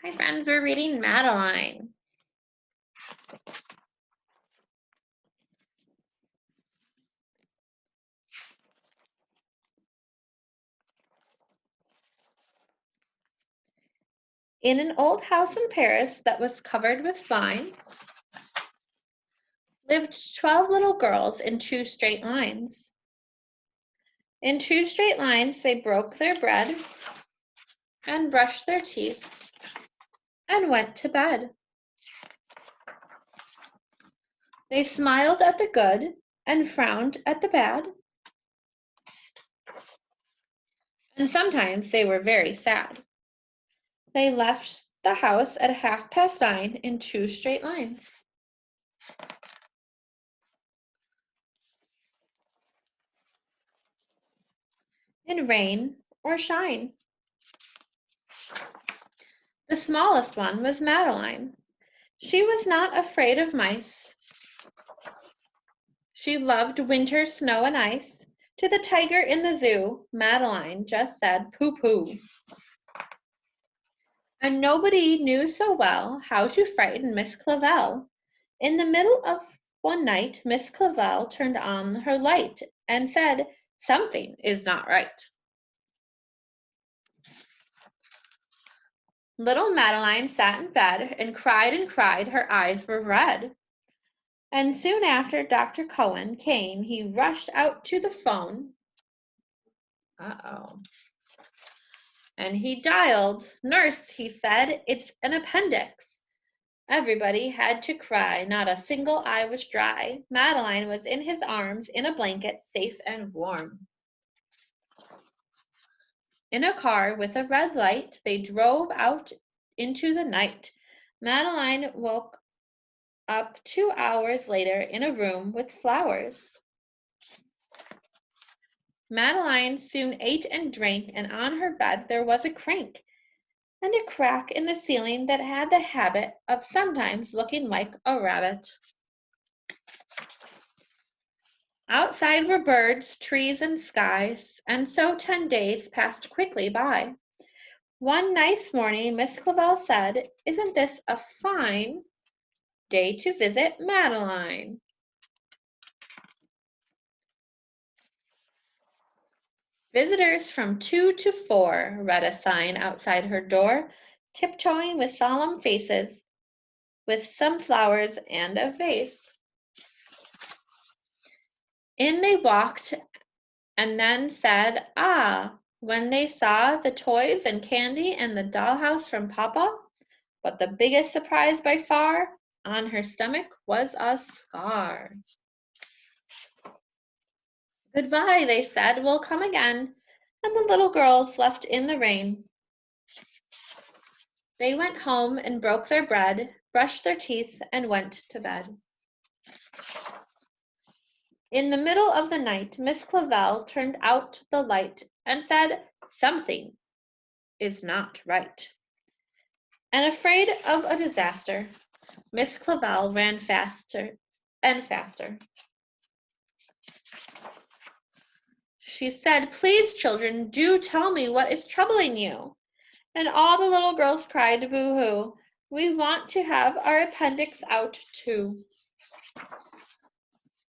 Hi friends, we're reading Madeline. In an old house in Paris that was covered with vines, lived 12 little girls in 2 straight lines. In 2 straight lines, they broke their bread and brushed their teeth and went to bed. They smiled at the good and frowned at the bad. And sometimes they were very sad. They left the house at 9:30 in 2 straight lines. In rain or shine. The smallest one was Madeline. She was not afraid of mice. She loved winter, snow, and ice. To the tiger in the zoo, Madeline just said pooh-pooh. And nobody knew so well how to frighten Miss Clavel. In the middle of one night, Miss Clavel turned on her light and said, "Something is not right." Little Madeline sat in bed and cried. Her eyes were red. And soon after Dr. Cohen came, he rushed out to the phone. And he dialed. "Nurse," he said, "it's an appendix." Everybody had to cry. Not a single eye was dry. Madeline was in his arms, in a blanket, safe and warm. In a car with a red light, they drove out into the night. Madeline woke up 2 hours later in a room with flowers. Madeline soon ate and drank, and on her bed there was a crank and a crack in the ceiling that had the habit of sometimes looking like a rabbit. Outside were birds, trees, and skies, and so 10 days passed quickly by. One nice morning, Miss Clavel said, "Isn't this a fine day to visit Madeline?" "Visitors from 2 to 4, read a sign outside her door, tiptoeing with solemn faces, with some flowers and a vase. In they walked and then said, "Ah," when they saw the toys and candy and the dollhouse from Papa. But the biggest surprise by far, on her stomach was a scar. "Goodbye," they said, "we'll come again." And the little girls left in the rain. They went home and broke their bread, brushed their teeth, and went to bed. In the middle of the night, Miss Clavel turned out the light and said, "Something is not right." And afraid of a disaster, Miss Clavel ran faster and faster. She said, "Please, children, do tell me what is troubling you." And all the little girls cried, "Boo-hoo! We want to have our appendix out too."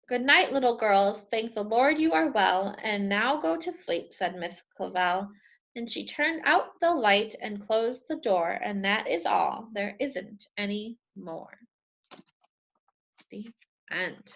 "Good night, little girls. Thank the Lord you are well, and now go to sleep," said Miss Clavel. And she turned out the light and closed the door, and that is all. There isn't any more. The end.